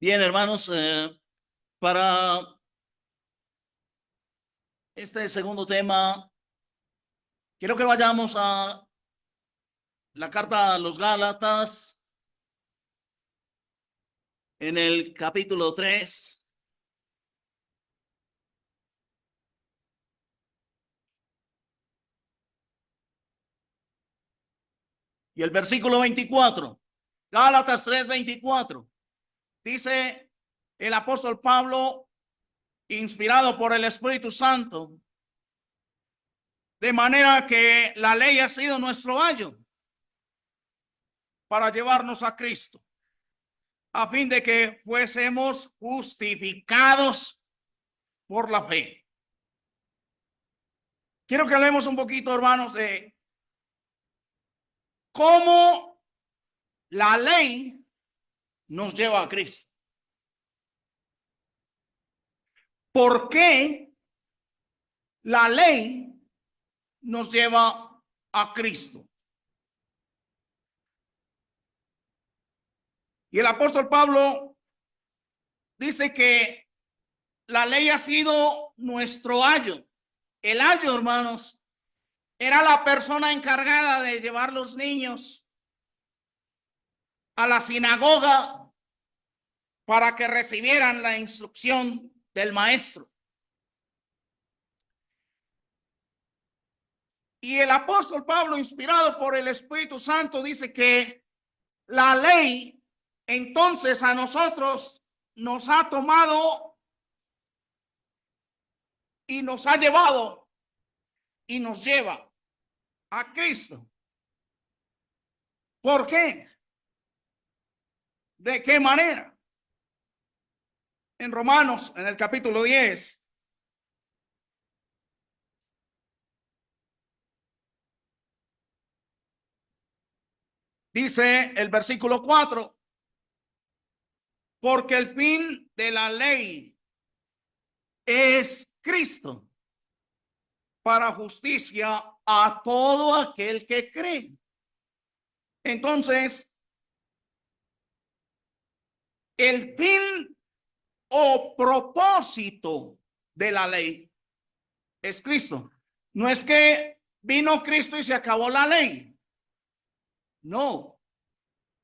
Bien, hermanos, para este segundo tema, quiero que vayamos a la carta a los Gálatas en el capítulo 3. Y el versículo 24, Gálatas 3:24, dice el apóstol Pablo, inspirado por el Espíritu Santo, de manera que la ley ha sido nuestro ayo para llevarnos a Cristo, a fin de que fuésemos justificados por la fe. Quiero que hablemos un poquito, hermanos, de cómo la ley nos lleva a Cristo. ¿Por qué la ley nos lleva a Cristo? Y el apóstol Pablo dice que la ley ha sido nuestro ayo. El ayo, hermanos, era la persona encargada de llevar los niños a la sinagoga para que recibieran la instrucción del maestro. Y el apóstol Pablo, inspirado por el Espíritu Santo, dice que la ley entonces a nosotros nos ha tomado y nos ha llevado y nos lleva a Cristo. ¿Por qué? ¿De qué manera? En Romanos, en el capítulo 10, dice el versículo 4, porque el fin de la ley es Cristo para justicia a todo aquel que cree. Entonces, el fin o propósito de la ley es Cristo. No es que vino Cristo y se acabó la ley. No,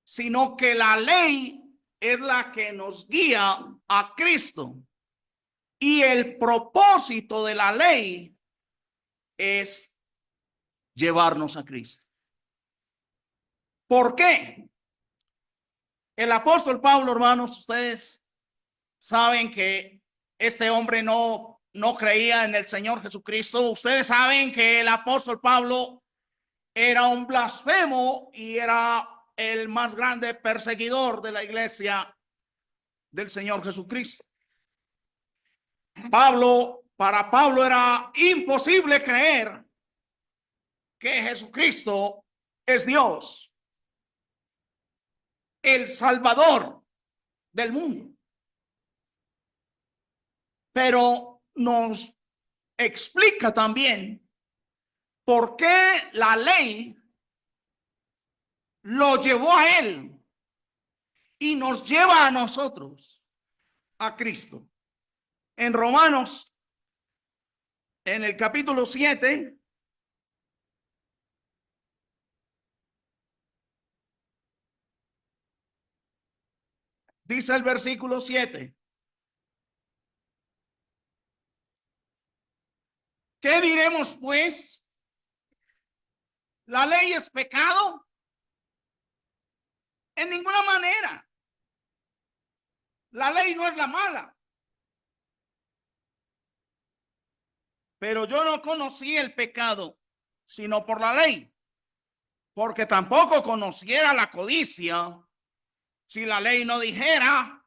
sino que la ley es la que nos guía a Cristo. Y el propósito de la ley es llevarnos a Cristo. ¿Por qué? El apóstol Pablo, hermanos, ustedes saben que este hombre no creía en el Señor Jesucristo. Ustedes saben que el apóstol Pablo era un blasfemo y era el más grande perseguidor de la iglesia del Señor Jesucristo. Para Pablo era imposible creer que Jesucristo es Dios, el Salvador del mundo. Pero nos explica también por qué la ley lo llevó a él y nos lleva a nosotros a Cristo. En Romanos, en el capítulo 7, dice el versículo 7. ¿Qué diremos pues? ¿La ley es pecado? En ninguna manera. La ley no es la mala. Pero yo no conocí el pecado, sino por la ley. Porque tampoco conociera la codicia si la ley no dijera,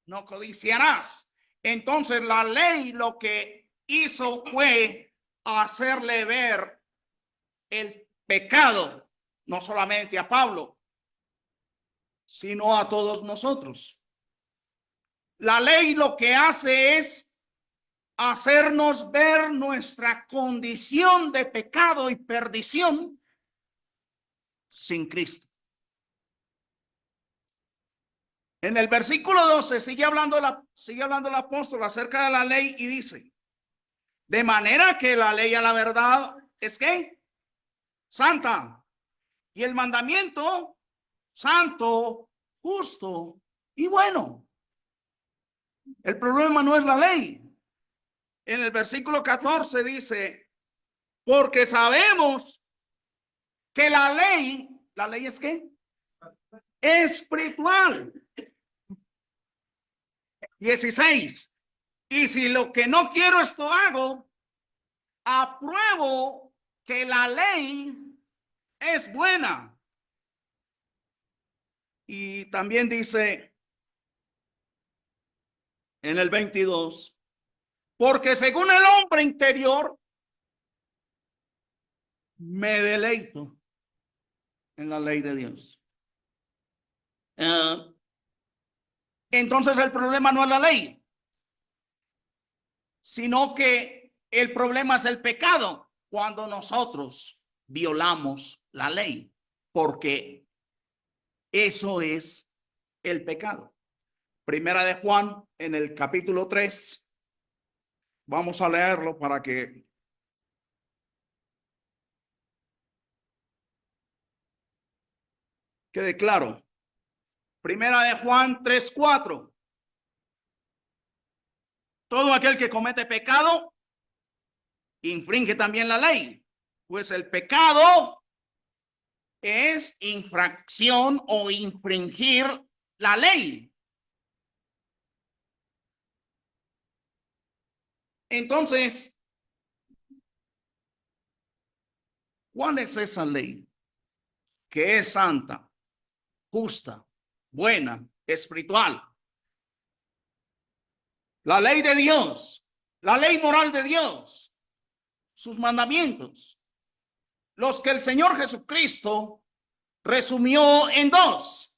no codiciarás. Entonces la ley lo que hizo fue hacerle ver el pecado, no solamente a Pablo, sino a todos nosotros. La ley lo que hace es hacernos ver nuestra condición de pecado y perdición sin Cristo. En el versículo 12 sigue hablando el apóstol acerca de la ley y dice, de manera que la ley a la verdad es que santa y el mandamiento santo, justo y bueno. El problema no es la ley. En el versículo 14 dice, porque sabemos que la ley es ¿qué? Espiritual. 16. Y si lo que no quiero esto hago, apruebo que la ley es buena. Y también dice en el 22, porque según el hombre interior, me deleito en la ley de Dios. Entonces el problema no es la ley, sino que el problema es el pecado cuando nosotros violamos la ley, porque eso es el pecado. Primera de Juan en el capítulo 3. Vamos a leerlo para que quede claro. Primera de Juan 3:4. Todo aquel que comete pecado infringe también la ley, pues el pecado es infracción o infringir la ley. Entonces, ¿cuál es esa ley? Que es santa, justa, buena, espiritual. La ley de Dios, la ley moral de Dios, sus mandamientos, los que el Señor Jesucristo resumió en dos.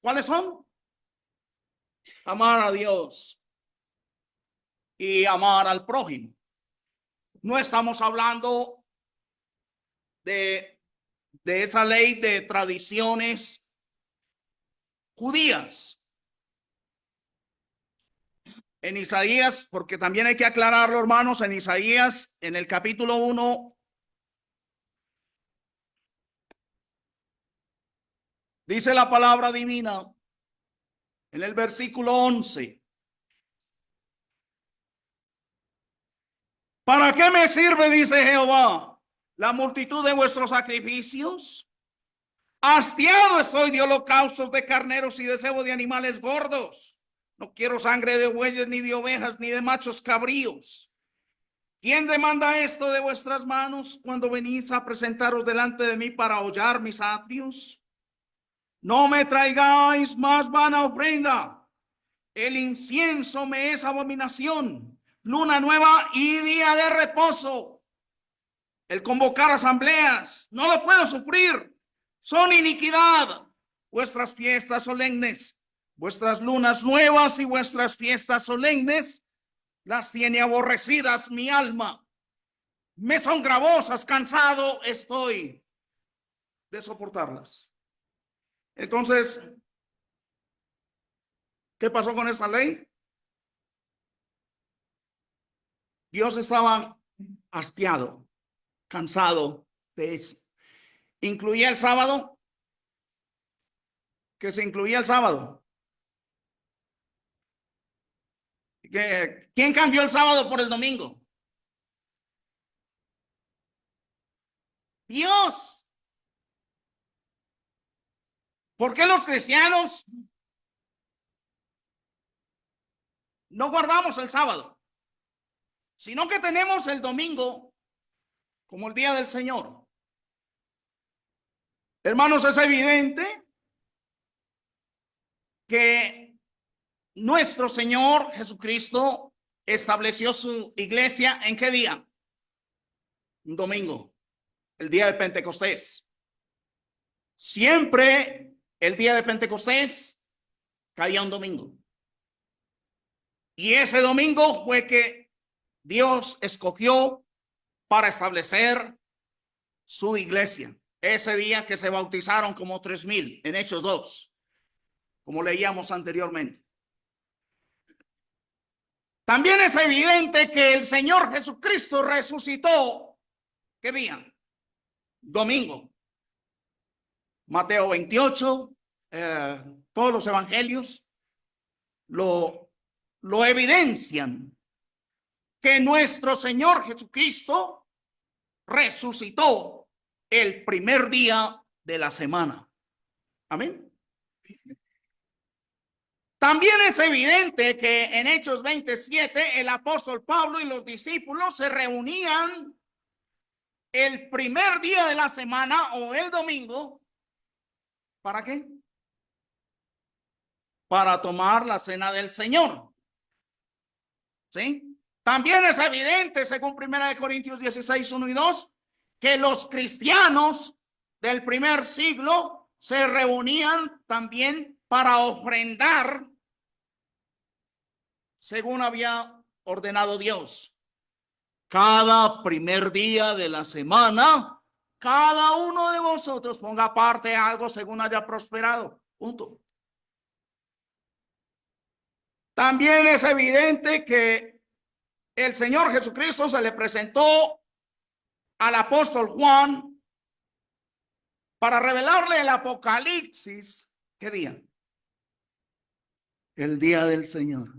¿Cuáles son? Amar a Dios y amar al prójimo. No estamos hablando de esa ley de tradiciones judías. En Isaías, porque también hay que aclararlo, hermanos, en Isaías, en el capítulo 1, dice la palabra divina, en el versículo 11. ¿Para qué me sirve, dice Jehová, la multitud de vuestros sacrificios? Hastiado estoy de holocaustos de carneros y de cebo de animales gordos. No quiero sangre de bueyes, ni de ovejas, ni de machos cabríos. ¿Quién demanda esto de vuestras manos cuando venís a presentaros delante de mí para hollar mis atrios? No me traigáis más vana ofrenda. El incienso me es abominación, luna nueva y día de reposo. El convocar asambleas, no lo puedo sufrir. Son iniquidad vuestras fiestas solemnes, vuestras lunas nuevas y vuestras fiestas solemnes, las tiene aborrecidas mi alma. Me son gravosas, cansado estoy de soportarlas. Entonces, ¿qué pasó con esa ley? Dios estaba hastiado, cansado de eso. ¿Incluía el sábado? ¿Que se incluía el sábado? ¿Quién cambió el sábado por el domingo? Dios. ¿Por qué los cristianos no guardamos el sábado, sino que tenemos el domingo como el día del Señor? Hermanos, es evidente que nuestro Señor Jesucristo estableció su iglesia ¿en qué día? Un domingo, el día de Pentecostés. Siempre el día de Pentecostés caía un domingo. Y ese domingo fue que Dios escogió para establecer su iglesia. Ese día que se bautizaron como 3,000 en Hechos 2. como leíamos anteriormente. También es evidente que el Señor Jesucristo resucitó. ¿Qué día? Domingo. Mateo 28, todos los evangelios lo evidencian, que nuestro Señor Jesucristo resucitó el primer día de la semana. Amén. También es evidente que en Hechos 27 el apóstol Pablo y los discípulos se reunían el primer día de la semana o el domingo. ¿Para qué? Para tomar la cena del Señor. ¿Sí? También es evidente, según 1 Corintios 16, 1 y 2, que los cristianos del primer siglo se reunían también para ofrendar según había ordenado Dios. Cada primer día de la semana, cada uno de vosotros ponga aparte algo según haya prosperado. Punto. También es evidente que el Señor Jesucristo se le presentó al apóstol Juan para revelarle el Apocalipsis. ¿Qué día? El día del Señor.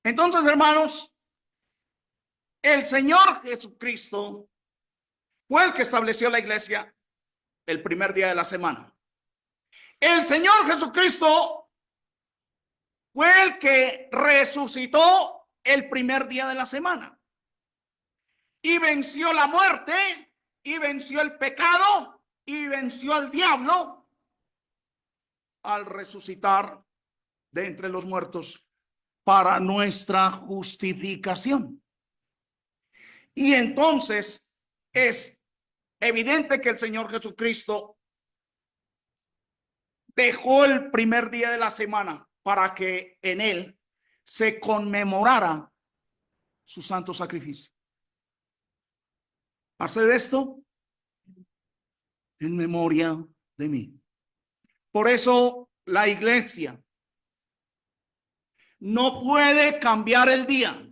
Entonces, hermanos, el Señor Jesucristo fue el que estableció la iglesia el primer día de la semana. El Señor Jesucristo fue el que resucitó el primer día de la semana y venció la muerte y venció el pecado y venció al diablo al resucitar de entre los muertos para nuestra justificación. Y entonces es evidente que el Señor Jesucristo dejó el primer día de la semana para que en él se conmemorara su santo sacrificio. Haced esto en memoria de mí. Por eso la iglesia no puede cambiar el día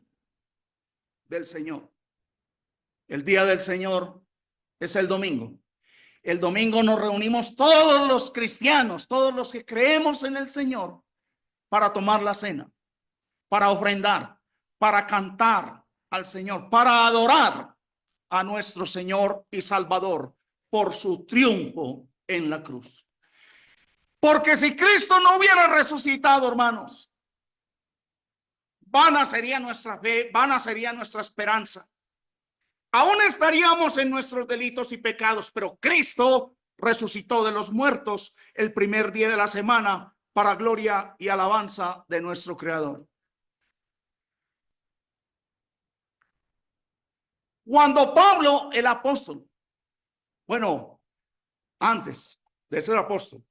del Señor. El día del Señor es el domingo. El domingo nos reunimos todos los cristianos, todos los que creemos en el Señor, para tomar la cena, para ofrendar, para cantar al Señor, para adorar a nuestro Señor y Salvador por su triunfo en la cruz. Porque si Cristo no hubiera resucitado, hermanos, vana sería nuestra fe, vana sería nuestra esperanza. Aún estaríamos en nuestros delitos y pecados, pero Cristo resucitó de los muertos el primer día de la semana para gloria y alabanza de nuestro Creador. Cuando Pablo, el apóstol, bueno, antes de ser apóstol,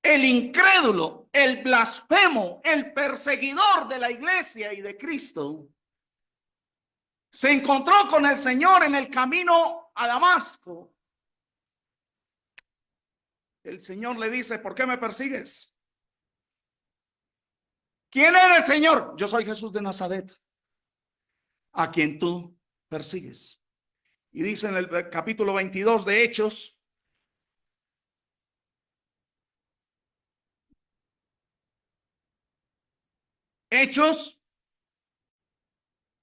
el incrédulo, el blasfemo, el perseguidor de la iglesia y de Cristo, se encontró con el Señor en el camino a Damasco. El Señor le dice: ¿por qué me persigues? ¿Quién eres, Señor? Yo soy Jesús de Nazaret, a quien tú persigues. Y dice en el capítulo 22 de Hechos, Hechos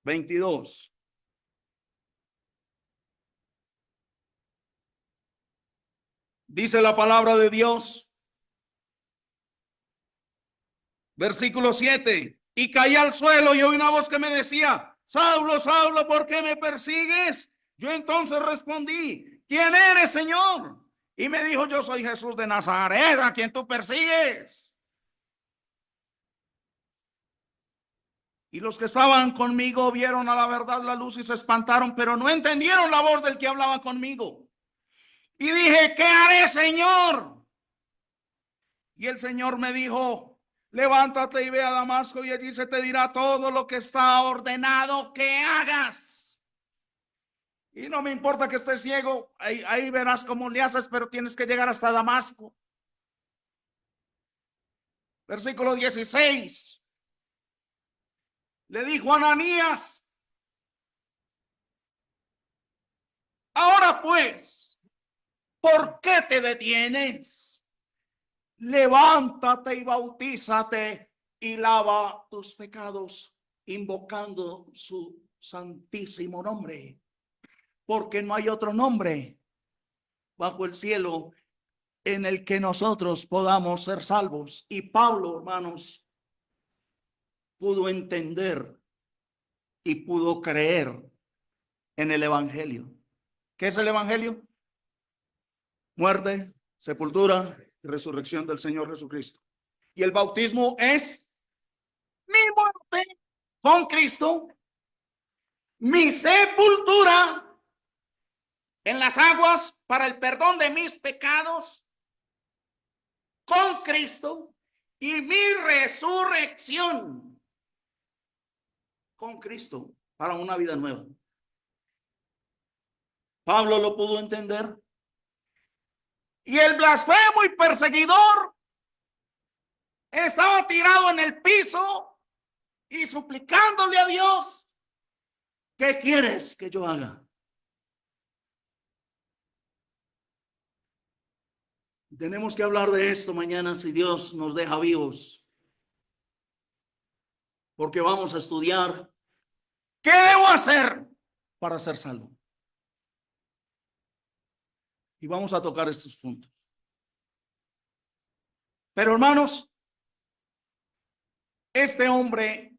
22. Dice la palabra de Dios, versículo 7. Y caí al suelo y oí una voz que me decía: Saulo, Saulo, ¿por qué me persigues? Yo entonces respondí: ¿quién eres, Señor? Y me dijo: yo soy Jesús de Nazaret, a quien tú persigues. Y los que estaban conmigo vieron a la verdad la luz y se espantaron, pero no entendieron la voz del que hablaba conmigo. Y dije: ¿qué haré, Señor? Y el Señor me dijo: levántate y ve a Damasco, y allí se te dirá todo lo que está ordenado que hagas. Y no me importa que estés ciego, ahí verás cómo le haces, pero tienes que llegar hasta Damasco. Versículo 16. Le dijo a Ananías: ahora pues, ¿por qué te detienes? Levántate y bautízate y lava tus pecados, invocando su santísimo nombre, porque no hay otro nombre bajo el cielo en el que nosotros podamos ser salvos. Y Pablo, hermanos, pudo entender y pudo creer en el evangelio. ¿Qué es el evangelio? Muerte, sepultura y resurrección del Señor Jesucristo. Y el bautismo es mi muerte con Cristo, mi sepultura en las aguas para el perdón de mis pecados con Cristo y mi resurrección con Cristo para una vida nueva. Pablo lo pudo entender. Y el blasfemo y perseguidor estaba tirado en el piso y suplicándole a Dios: ¿qué quieres que yo haga? Tenemos que hablar de esto mañana si Dios nos deja vivos, porque vamos a estudiar qué debo hacer para ser salvo. Y vamos a tocar estos puntos. Pero hermanos, este hombre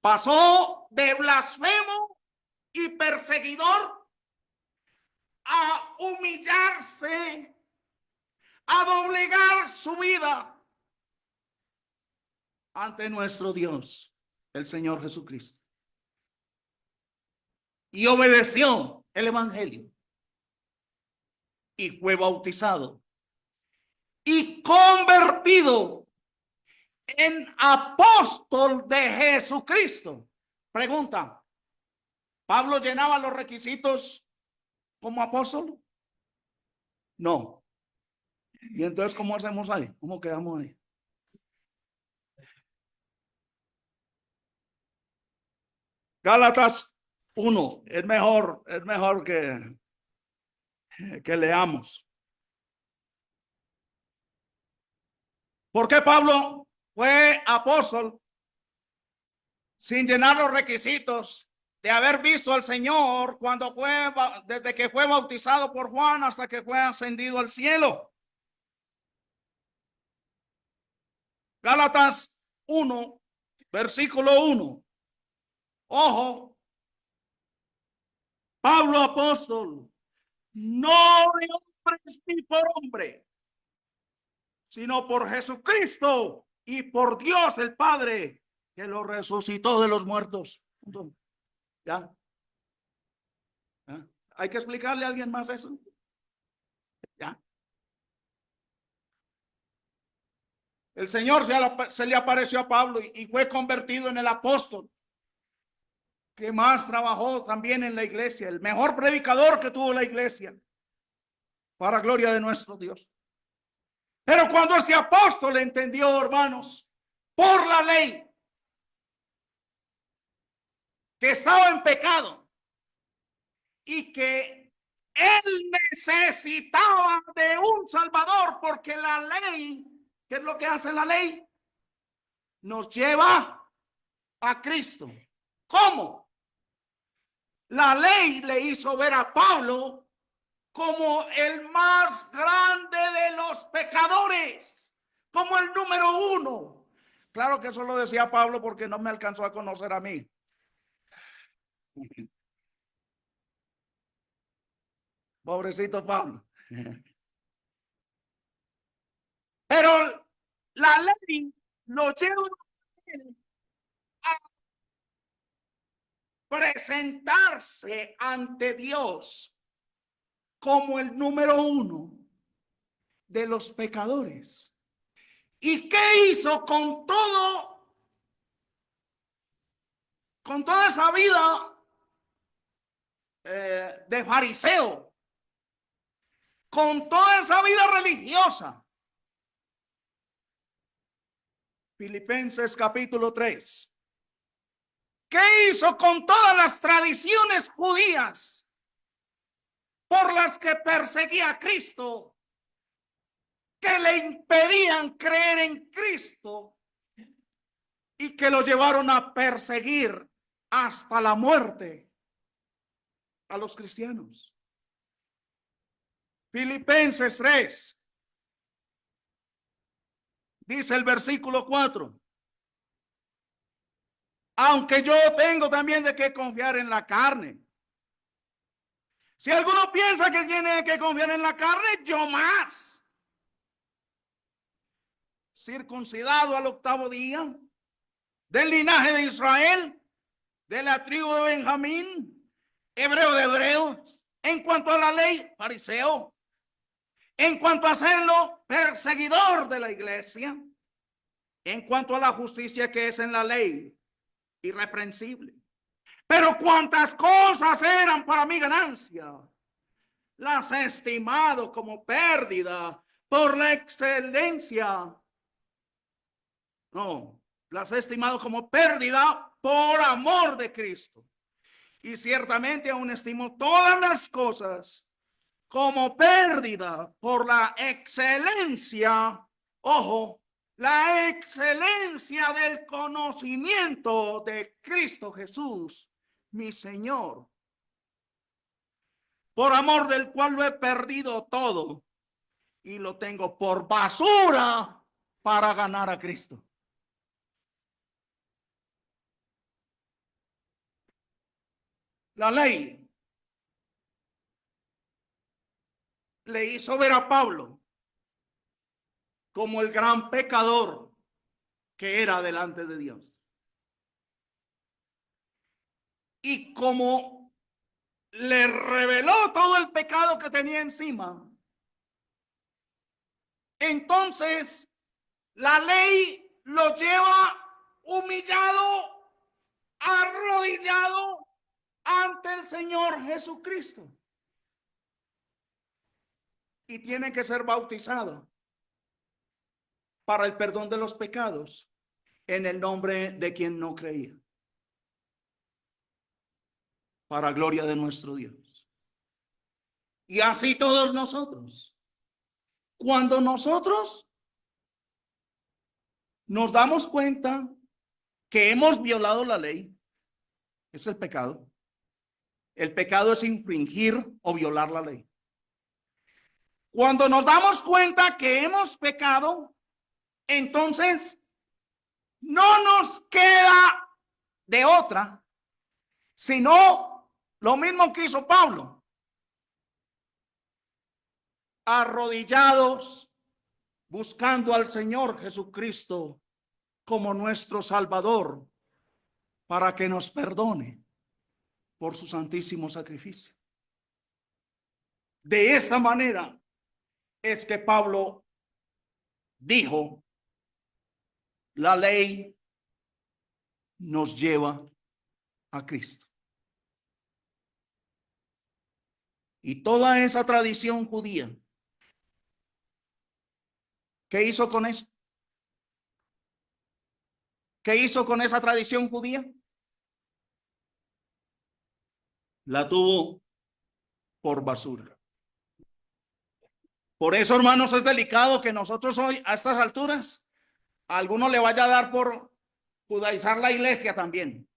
pasó de blasfemo y perseguidor a humillarse, a doblegar su vida ante nuestro Dios, el Señor Jesucristo. Y obedeció el evangelio y fue bautizado y convertido en apóstol de Jesucristo. Pregunta: ¿Pablo llenaba los requisitos como apóstol? No. ¿Y entonces cómo hacemos ahí? ¿Cómo quedamos ahí? Gálatas 1, es mejor que leamos. ¿Por qué Pablo fue apóstol sin llenar los requisitos de haber visto al Señor desde que fue bautizado por Juan hasta que fue ascendido al cielo? Gálatas 1, versículo 1. Ojo, Pablo apóstol, no de hombres ni por hombre, sino por Jesucristo y por Dios el Padre, que lo resucitó de los muertos. ¿Ya? ¿Ya? ¿Hay que explicarle a alguien más eso? ¿Ya? El Señor se le apareció a Pablo y fue convertido en el apóstol que más trabajó también en la iglesia, el mejor predicador que tuvo la iglesia, para gloria de nuestro Dios. Pero cuando ese apóstol entendió, hermanos, por la ley, que estaba en pecado y que él necesitaba de un salvador, porque la ley, ¿qué es lo que hace la ley? Nos lleva a Cristo. ¿Cómo? La ley le hizo ver a Pablo como el más grande de los pecadores, como el número uno. Claro que eso lo decía Pablo porque no me alcanzó a conocer a mí. Pobrecito Pablo. Pero la ley lo lleva a presentarse ante Dios como el número uno de los pecadores. ¿Y qué hizo con toda esa vida de fariseo, con toda esa vida religiosa. Filipenses capítulo 3. ¿Qué hizo con todas las tradiciones judías por las que perseguía a Cristo, que le impedían creer en Cristo y que lo llevaron a perseguir hasta la muerte a los cristianos? Filipenses 3, dice el versículo 4. Aunque yo tengo también de qué confiar en la carne. Si alguno piensa que tiene que confiar en la carne, yo más. Circuncidado al 8º día, del linaje de Israel, de la tribu de Benjamín, hebreo de hebreos, en cuanto a la ley, fariseo, en cuanto a serlo, perseguidor de la iglesia, en cuanto a la justicia que es en la ley, irreprensible. Pero cuantas cosas eran para mi ganancia, las he estimado como pérdida por la excelencia. No, las he estimado como pérdida por amor de Cristo. Y ciertamente aún estimo todas las cosas como pérdida por la excelencia, ojo, la excelencia del conocimiento de Cristo Jesús, mi Señor, por amor del cual lo he perdido todo y lo tengo por basura para ganar a Cristo. La ley le hizo ver a Pablo como el gran pecador que era delante de Dios. Y como le reveló todo el pecado que tenía encima, entonces la ley lo lleva humillado, arrodillado ante el Señor Jesucristo. Y tiene que ser bautizado para el perdón de los pecados en el nombre de quien no creía, para gloria de nuestro Dios. Y así todos nosotros, cuando nosotros nos damos cuenta que hemos violado la ley, es el pecado. El pecado es infringir o violar la ley. Cuando nos damos cuenta que hemos pecado, entonces no nos queda de otra, sino lo mismo que hizo Pablo. Arrodillados, buscando al Señor Jesucristo como nuestro Salvador, para que nos perdone por su santísimo sacrificio. De esa manera es que Pablo dijo: la ley nos lleva a Cristo. Y toda esa tradición judía, ¿qué hizo con eso? ¿Qué hizo con esa tradición judía? La tuvo por basura. Por eso, hermanos, es delicado que nosotros hoy, a estas alturas, a alguno le vaya a dar por judaizar la iglesia también.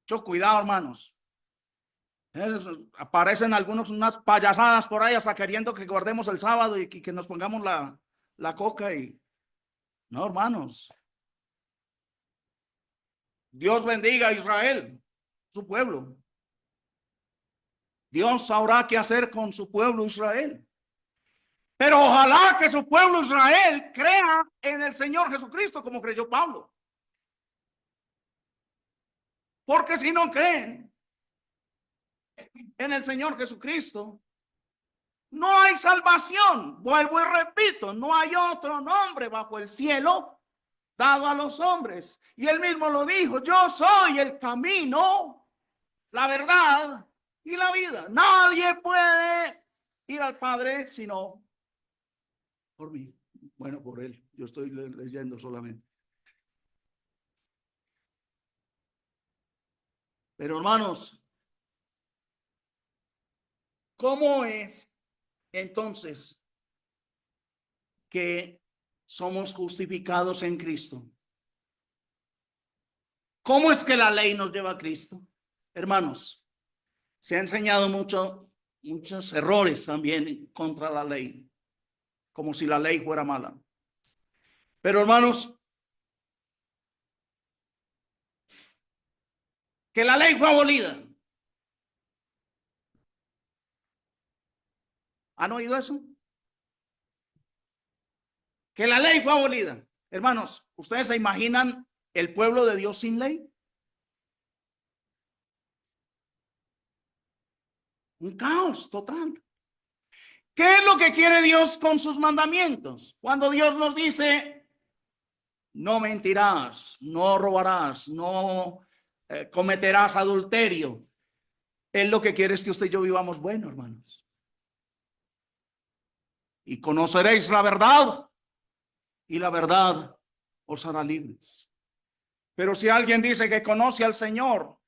Mucho cuidado, hermanos. Aparecen algunos unas payasadas por ahí hasta queriendo que guardemos el sábado y que nos pongamos la coca y no, hermanos. Dios bendiga a Israel, su pueblo. Dios sabrá qué hacer con su pueblo Israel. Pero ojalá que su pueblo Israel crea en el Señor Jesucristo como creyó Pablo. Porque si no creen en el Señor Jesucristo, no hay salvación. Vuelvo y repito, no hay otro nombre bajo el cielo dado a los hombres. Y él mismo lo dijo: yo soy el camino, la verdad y la vida. Nadie puede ir al Padre sino por mí. Bueno, por él. Yo estoy leyendo solamente. Pero hermanos, ¿cómo es entonces que somos justificados en Cristo? ¿Cómo es que la ley nos lleva a Cristo? Hermanos, se ha enseñado muchos errores también contra la ley, como si la ley fuera mala. Pero hermanos, que la ley fue abolida. ¿Han oído eso? Que la ley fue abolida. Hermanos, ¿ustedes se imaginan el pueblo de Dios sin ley? Un caos total. ¿Qué es lo que quiere Dios con sus mandamientos? Cuando Dios nos dice, no mentirás, no robarás, no cometerás adulterio. Él lo que quiere es que usted y yo vivamos bueno, hermanos. Y conoceréis la verdad, y la verdad os hará libres. Pero si alguien dice que conoce al Señor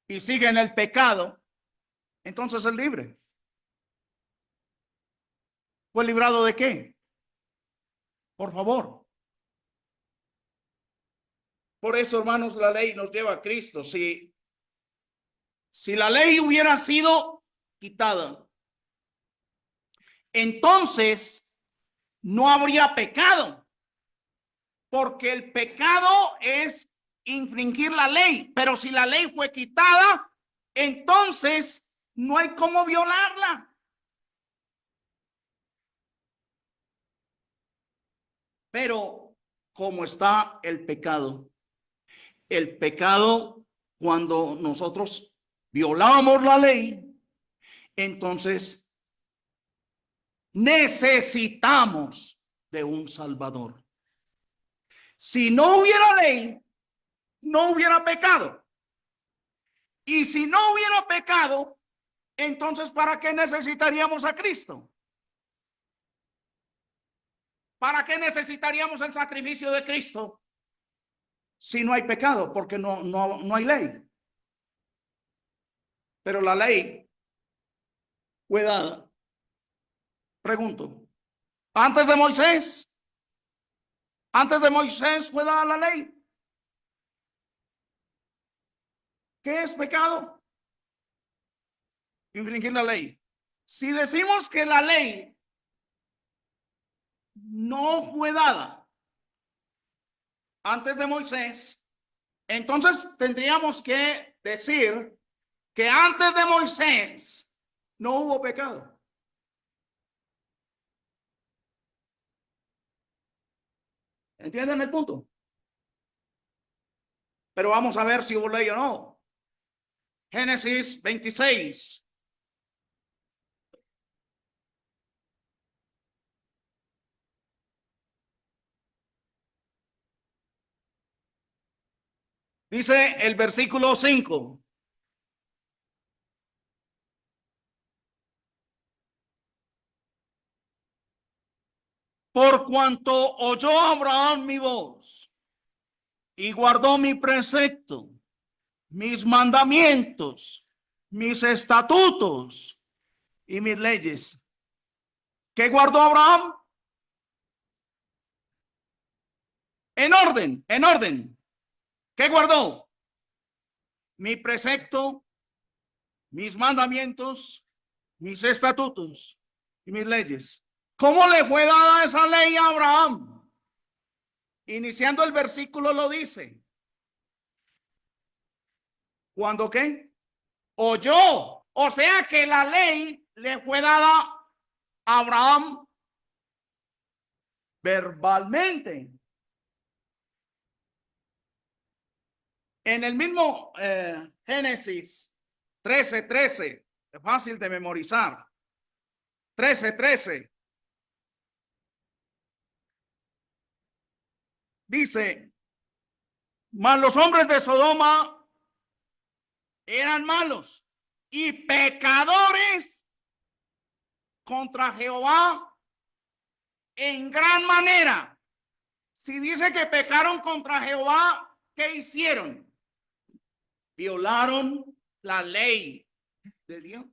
y sigue en el pecado, entonces es libre. ¿Fue librado de qué? Por favor. Por eso, hermanos, la ley nos lleva a Cristo. Si la ley hubiera sido quitada, entonces no habría pecado, porque el pecado es infringir la ley. Pero si la ley fue quitada, entonces no hay cómo violarla. Pero ¿cómo está el pecado? El pecado, cuando nosotros violamos la ley, entonces necesitamos de un Salvador. Si no hubiera ley, no hubiera pecado. Y si no hubiera pecado, entonces ¿para qué necesitaríamos a Cristo? ¿Para qué necesitaríamos el sacrificio de Cristo si no hay pecado? Porque no hay ley. Pero la ley fue dada. Pregunto, antes de Moisés fue dada la ley. ¿Qué es pecado? Infringir la ley. Si decimos que la ley no fue dada antes de Moisés, entonces tendríamos que decir que antes de Moisés no hubo pecado. ¿Entienden el punto? Pero vamos a ver si hubo ley o no. Génesis 26. Dice el versículo 5. Por cuanto oyó Abraham mi voz y guardó mi precepto, mis mandamientos, mis estatutos y mis leyes. ¿Qué guardó Abraham? En orden. ¿Qué guardó? Mi precepto, mis mandamientos, mis estatutos y mis leyes. ¿Cómo le fue dada esa ley a Abraham? Iniciando el versículo lo dice. ¿Cuándo qué? Oyó. O sea que la ley le fue dada a Abraham verbalmente. En el mismo Génesis 13:13, es fácil de memorizar. 13:13. Dice, mas los hombres de Sodoma eran malos y pecadores contra Jehová en gran manera. Si dice que pecaron contra Jehová, ¿qué hicieron? Violaron la ley de Dios.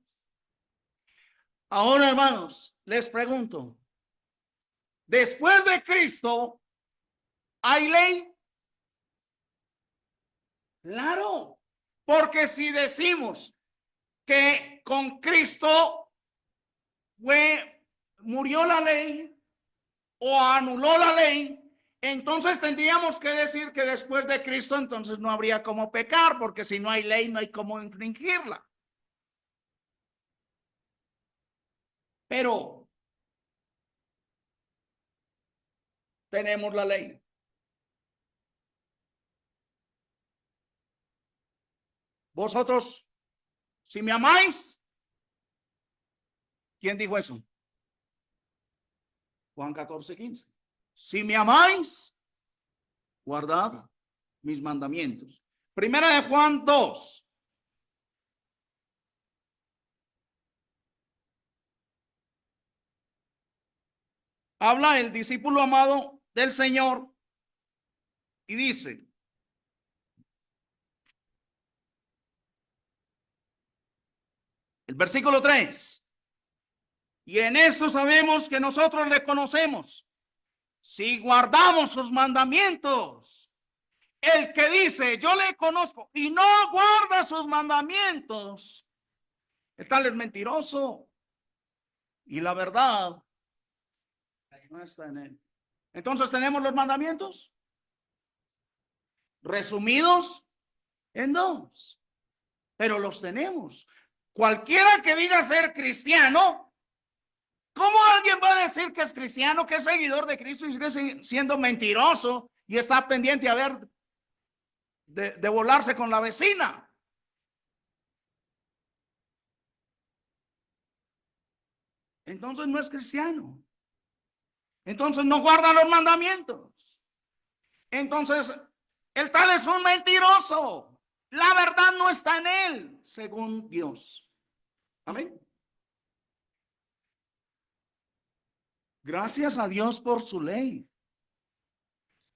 Ahora, hermanos, les pregunto, después de Cristo, ¿hay ley? Claro, porque si decimos que con Cristo murió la ley o anuló la ley, entonces tendríamos que decir que después de Cristo entonces no habría cómo pecar, porque si no hay ley no hay cómo infringirla. Pero tenemos la ley. Vosotros, si me amáis, ¿quién dijo eso? Juan 14:15. Si me amáis, guardad mis mandamientos. Primera de Juan 2. Habla el discípulo amado del Señor y dice, el versículo 3, y en esto sabemos que nosotros le conocemos, si guardamos sus mandamientos. El que dice, yo le conozco y no guarda sus mandamientos, el tal es mentiroso y la verdad no está en él. Entonces tenemos los mandamientos resumidos en dos, pero los tenemos. Cualquiera que diga ser cristiano, ¿cómo alguien va a decir que es cristiano, que es seguidor de Cristo y sigue siendo mentiroso y está pendiente a ver de volarse con la vecina? Entonces no es cristiano. Entonces no guarda los mandamientos. Entonces el tal es un mentiroso. La verdad no está en él, según Dios. Amén. Gracias a Dios por su ley.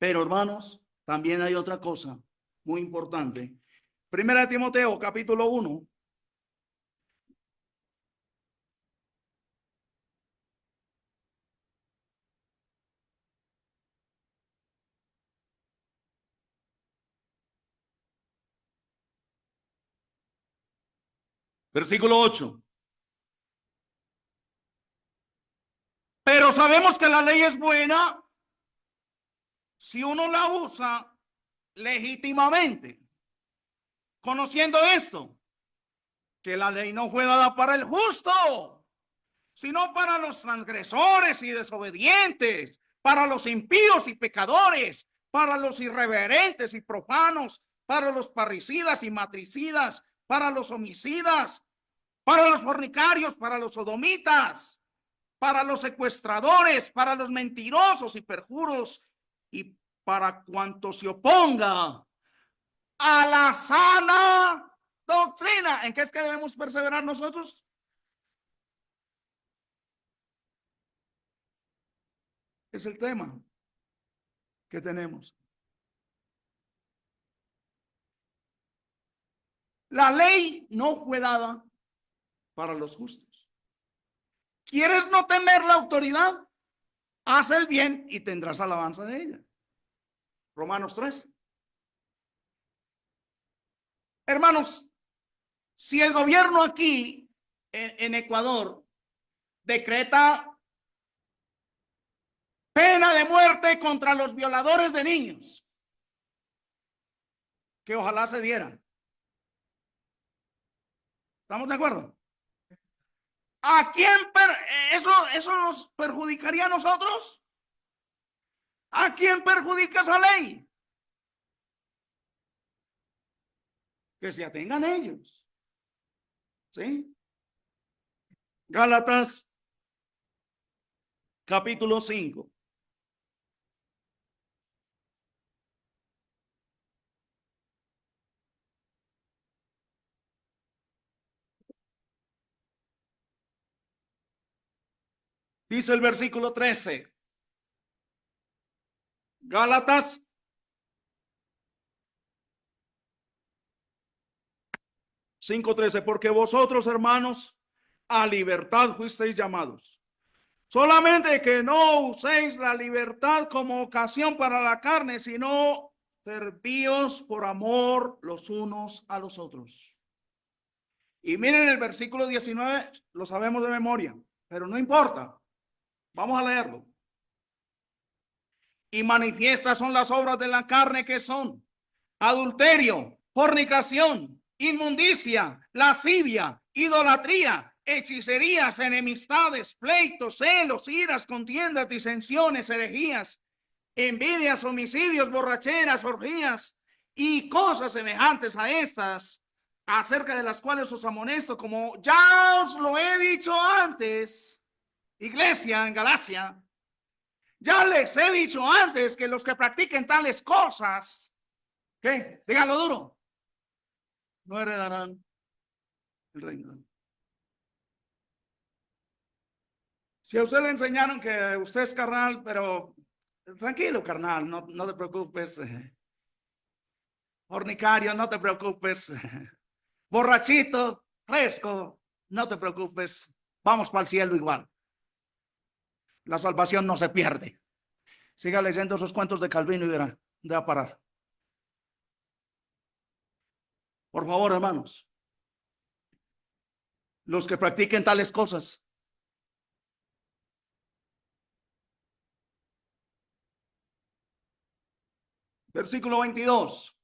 Pero hermanos, también hay otra cosa muy importante. Primera de Timoteo, capítulo 1. Versículo 8. Pero sabemos que la ley es buena si uno la usa legítimamente. Conociendo esto, que la ley no fue dada para el justo, sino para los transgresores y desobedientes, para los impíos y pecadores, para los irreverentes y profanos, para los parricidas y matricidas, para los homicidas, para los fornicarios, para los sodomitas, para los secuestradores, para los mentirosos y perjuros, y para cuanto se oponga a la sana doctrina. ¿En qué es que debemos perseverar nosotros? Es el tema que tenemos. La ley no fue dada para los justos. ¿Quieres no temer la autoridad? Haz el bien y tendrás alabanza de ella. Romanos 3. Hermanos, si el gobierno aquí en Ecuador decreta pena de muerte contra los violadores de niños, que ojalá se dieran. ¿Estamos de acuerdo? ¿A quién eso nos perjudicaría a nosotros? ¿A quién perjudica esa ley? Que se atengan ellos. ¿Sí? Gálatas capítulo 5. Dice el versículo 13. Gálatas 5:13. Porque vosotros, hermanos, a libertad fuisteis llamados. Solamente que no uséis la libertad como ocasión para la carne, sino servíos por amor los unos a los otros. Y miren el versículo 19, lo sabemos de memoria, pero no importa. Vamos a leerlo. Y manifiestas son las obras de la carne, que son adulterio, fornicación, inmundicia, lascivia, idolatría, hechicerías, enemistades, pleitos, celos, iras, contiendas, disensiones, herejías, envidias, homicidios, borracheras, orgías y cosas semejantes a estas, acerca de las cuales os amonesto, como ya os lo he dicho antes, iglesia en Galacia. Ya les he dicho antes que los que practiquen tales cosas, ¿qué? Díganlo duro, no heredarán el reino. Si a usted le enseñaron que usted es carnal, pero tranquilo, carnal, no te preocupes. Fornicario, no te preocupes. Borrachito, fresco, no te preocupes. Vamos para el cielo igual. La salvación no se pierde. Siga leyendo esos cuentos de Calvino y verá dónde va a parar. Por favor, hermanos, los que practiquen tales cosas, versículo 22,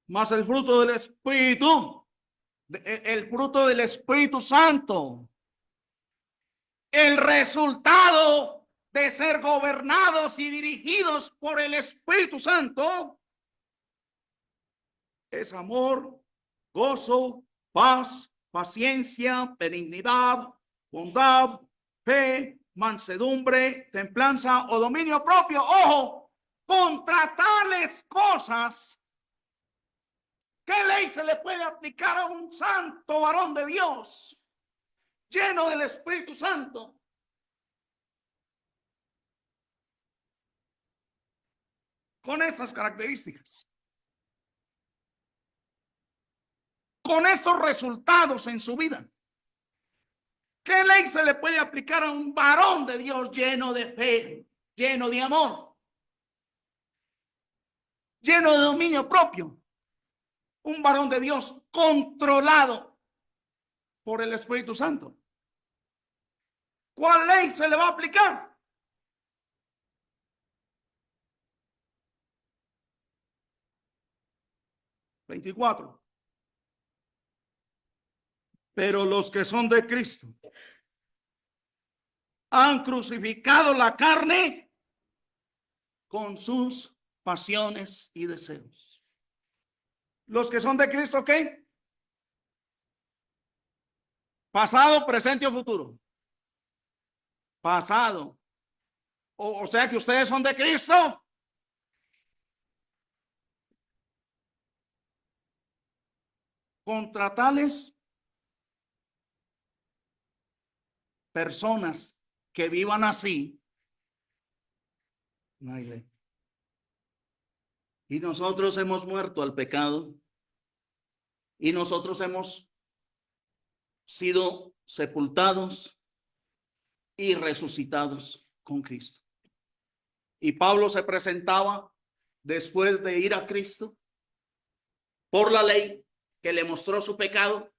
más el fruto del Espíritu, el fruto del Espíritu Santo, el resultado de ser gobernados y dirigidos por el Espíritu Santo, es amor, gozo, paz, paciencia, benignidad, bondad, fe, mansedumbre, templanza o dominio propio. Ojo, contra tales cosas, ¿qué ley se le puede aplicar a un santo varón de Dios lleno del Espíritu Santo? Con estas características, con estos resultados en su vida. ¿Qué ley se le puede aplicar a un varón de Dios lleno de fe, lleno de amor, lleno de dominio propio? Un varón de Dios controlado por el Espíritu Santo. ¿Cuál ley se le va a aplicar? (24) Pero los que son de Cristo han crucificado la carne con sus pasiones y deseos. Los que son de Cristo, ¿qué? Pasado, presente o futuro. Pasado. O sea que ustedes son de Cristo. Contra tales personas que vivan así, no hay ley. Y nosotros hemos muerto al pecado y nosotros hemos sido sepultados y resucitados con Cristo. Y Pablo se presentaba después de ir a Cristo por la ley que le mostró su pecado.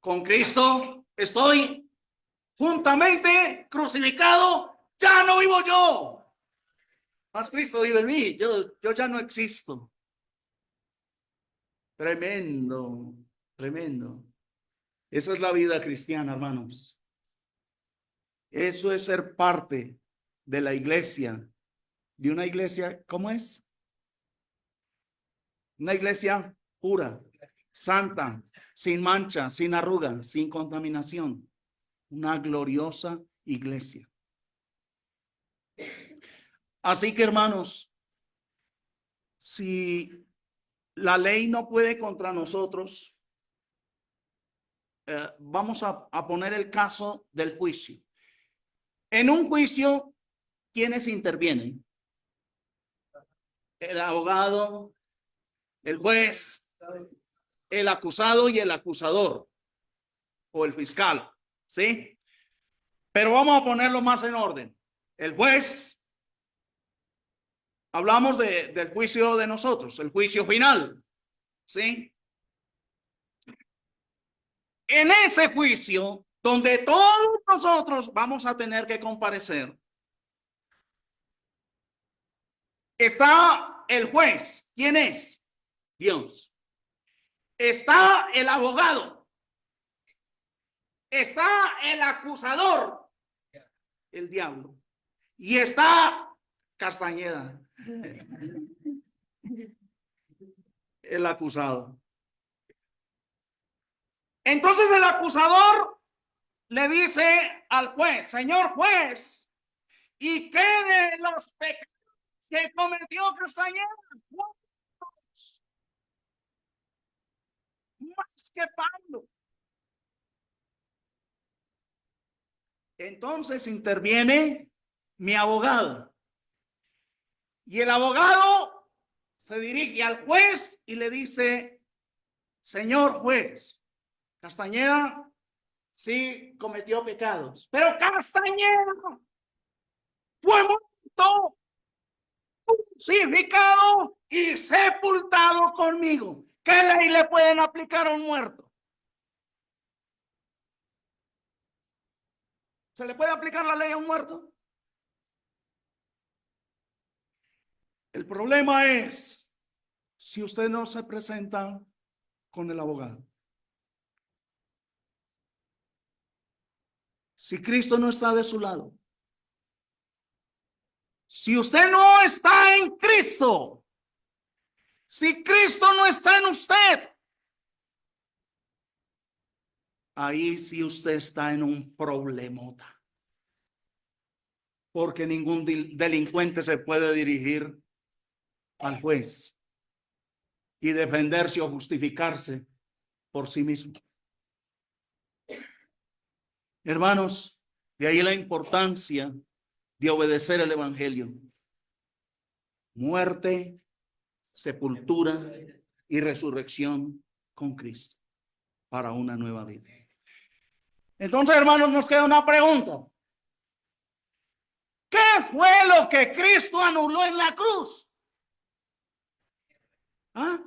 Con Cristo estoy juntamente crucificado, ya no vivo yo, mas Cristo vive en mí. Yo ya no existo. Tremendo, tremendo. Esa es la vida cristiana, hermanos. Eso es ser parte de la iglesia, de una iglesia, ¿cómo es? Una iglesia pura, santa, sin mancha, sin arruga, sin contaminación. Una gloriosa iglesia. Así que, hermanos, si la ley no puede contra nosotros, vamos a poner el caso del juicio. En un juicio, ¿quiénes intervienen? El abogado, el juez, el acusado y el acusador o el fiscal, ¿sí? Pero vamos a ponerlo más en orden. El juez, hablamos del juicio de nosotros, el juicio final, ¿sí? En ese juicio, donde todos nosotros vamos a tener que comparecer, está el juez. ¿Quién es? Dios. Está el abogado. Está el acusador, el diablo. Y está Castañeda, el acusado. Entonces el acusador le dice al juez: señor juez, ¿y qué de los pecados que cometió Castañeda? Más que Pablo. Entonces interviene mi abogado. Y el abogado se dirige al juez y le dice: señor juez, Castañeda sí cometió pecados, pero Castañeda fue muerto, crucificado y sepultado conmigo. ¿Qué ley le pueden aplicar a un muerto? ¿Se le puede aplicar la ley a un muerto? El problema es si usted no se presenta con el abogado. Si Cristo no está de su lado. Si usted no está en Cristo, si Cristo no está en usted, ahí sí usted está en un problemota. Porque ningún delincuente se puede dirigir al juez y defenderse o justificarse por sí mismo. Hermanos, de ahí la importancia de obedecer el evangelio. Muerte, sepultura y resurrección con Cristo para una nueva vida. Entonces, hermanos, nos queda una pregunta. ¿Qué fue lo que Cristo anuló en la cruz? ¿Ah?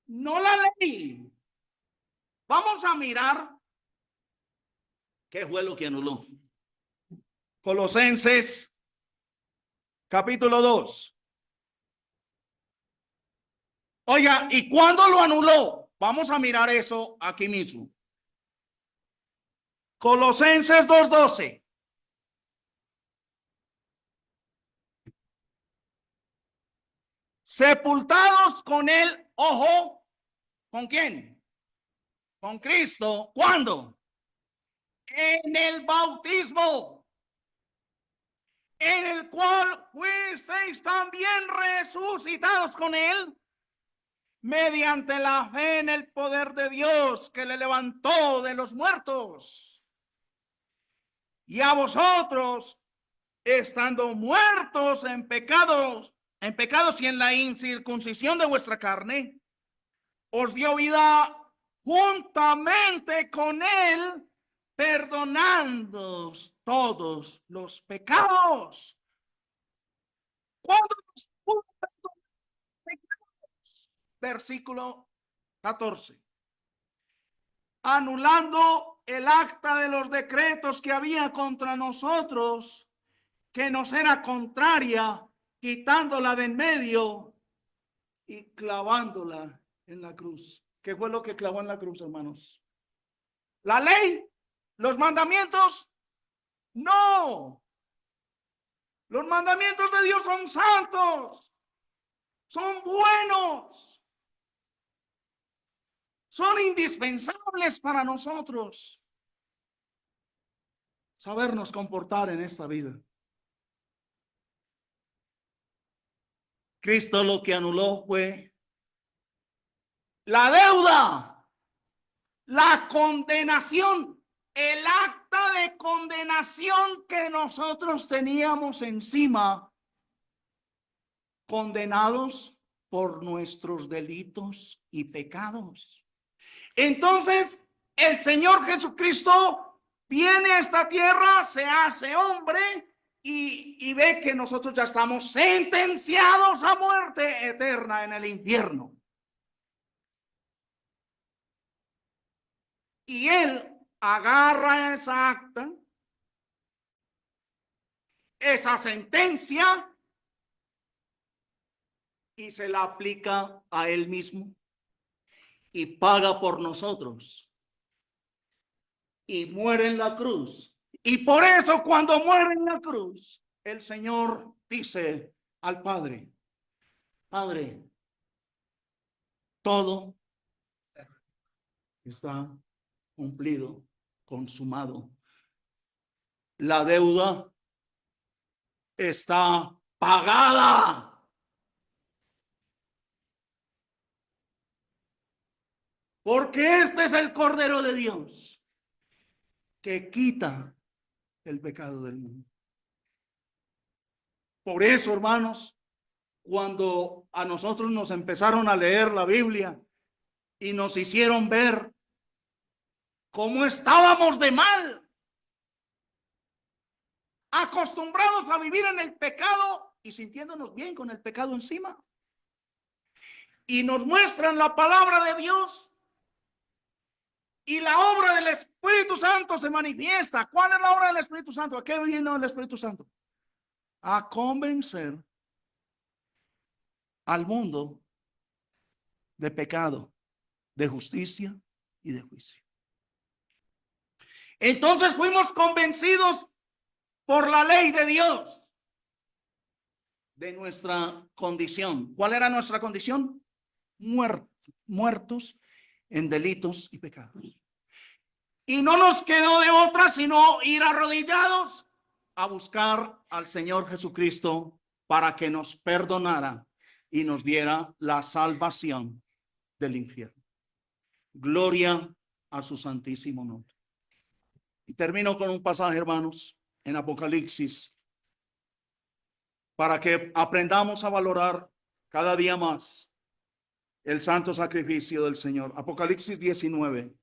No la ley. Vamos a mirar qué fue lo que anuló. Colosenses capítulo 2. Oiga, ¿y cuándo lo anuló? Vamos a mirar eso aquí mismo. Colosenses 2:12. Sepultados con él, ojo, ¿con quién? Con Cristo. ¿Cuándo? En el bautismo, en el cual fuisteis también resucitados con él mediante la fe en el poder de Dios que le levantó de los muertos. Y a vosotros, estando muertos en pecados y en la incircuncisión de vuestra carne, os dio vida juntamente con él, perdonando todos los pecados. ¿Cuándo nos pudo perdonar pecados? Versículo 14. Anulando el acta de los decretos que había contra nosotros, que nos era contraria, quitándola de en medio y clavándola en la cruz. ¿Qué fue lo que clavó en la cruz, hermanos? ¿La ley? ¿Los mandamientos? No. Los mandamientos de Dios son santos, son buenos, son indispensables para nosotros sabernos comportar en esta vida. Cristo lo que anuló fue la deuda la condenación, el acta de condenación que nosotros teníamos encima, condenados por nuestros delitos y pecados. Entonces, el Señor Jesucristo viene a esta tierra, se hace hombre y ve que nosotros ya estamos sentenciados a muerte eterna en el infierno. Y él agarra esa acta, esa sentencia, y se la aplica a él mismo y paga por nosotros y muere en la cruz. Y por eso cuando muere en la cruz, el Señor dice al Padre: Padre, todo está cumplido, consumado. La deuda está pagada. Porque este es el Cordero de Dios que quita el pecado del mundo. Por eso, hermanos, cuando a nosotros nos empezaron a leer la Biblia y nos hicieron ver cómo estábamos de mal, acostumbrados a vivir en el pecado y sintiéndonos bien con el pecado encima, y nos muestran la palabra de Dios y la obra del Espíritu Santo se manifiesta. ¿Cuál es la obra del Espíritu Santo? ¿A qué vino el Espíritu Santo? A convencer al mundo de pecado, de justicia y de juicio. Entonces fuimos convencidos por la ley de Dios de nuestra condición. ¿Cuál era nuestra condición? Muertos en delitos y pecados. Y no nos quedó de otra sino ir arrodillados a buscar al Señor Jesucristo para que nos perdonara y nos diera la salvación del infierno. Gloria a su santísimo nombre. Y termino con un pasaje, hermanos, en Apocalipsis, para que aprendamos a valorar cada día más el santo sacrificio del Señor. Apocalipsis 19.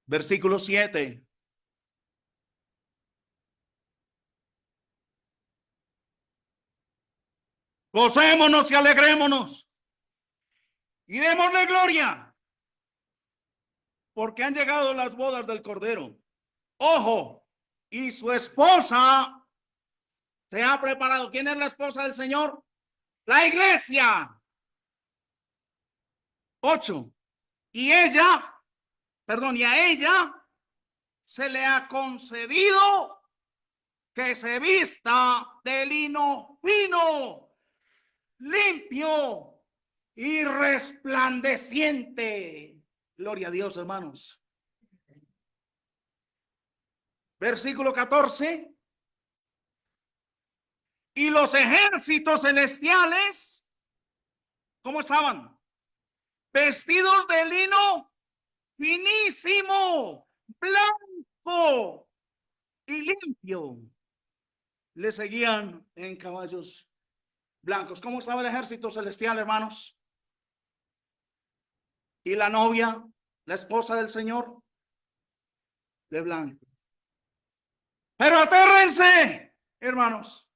Versículo 7. Gocémonos y alegrémonos y démosle gloria, porque han llegado las bodas del Cordero. Ojo, y su esposa se ha preparado. ¿Quién es la esposa del Señor? La iglesia. 8. Y a ella se le ha concedido que se vista de lino fino, limpio y resplandeciente. Gloria a Dios, hermanos. Versículo 14. Y los ejércitos celestiales, ¿cómo estaban? Vestidos de lino finísimo, blanco y limpio. Le seguían en caballos blancos. ¿Cómo estaba el ejército celestial, hermanos? Y la novia, la esposa del Señor, de blanco. Pero atérrense, hermanos,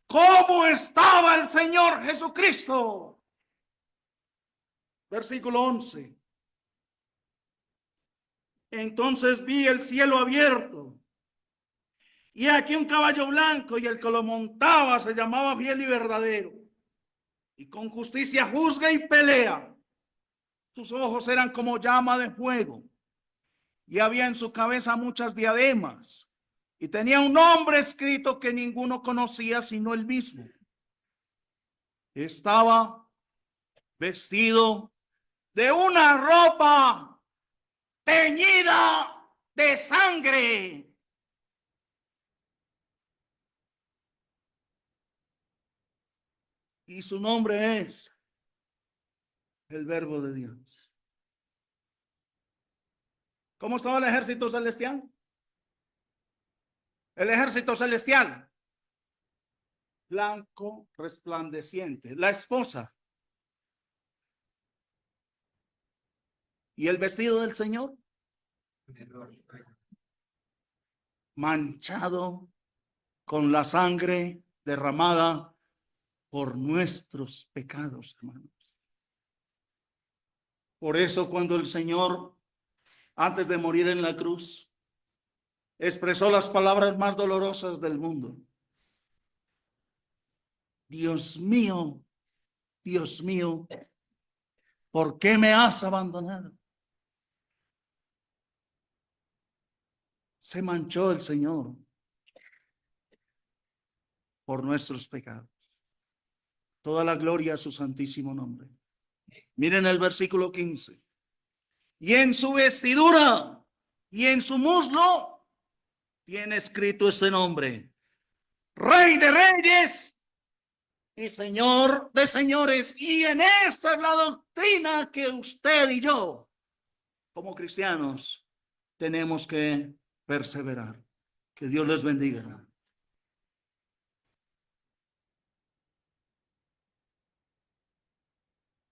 ¿cómo estaba el Señor Jesucristo? Versículo 11. Entonces vi el cielo abierto, y aquí un caballo blanco, y el que lo montaba se llamaba Fiel y Verdadero, y con justicia juzga y pelea. Sus ojos eran como llama de fuego, y había en su cabeza muchas diademas, y tenía un nombre escrito que ninguno conocía sino él mismo. Estaba vestido de una ropa teñida de sangre. Y su nombre es el Verbo de Dios. ¿Cómo estaba el ejército celestial? El ejército celestial, blanco, resplandeciente. La esposa. ¿Y el vestido del Señor? Manchado con la sangre derramada por nuestros pecados, hermanos. Por eso cuando el Señor, antes de morir en la cruz, expresó las palabras más dolorosas del mundo. Dios mío, ¿por qué me has abandonado? Se manchó el Señor por nuestros pecados. Toda la gloria a su santísimo nombre. Miren el versículo 15. Y en su vestidura y en su muslo tiene escrito este nombre: Rey de Reyes y Señor de Señores. Y en esta es la doctrina que usted y yo, como cristianos, tenemos que perseverar. Que Dios les bendiga, hermano.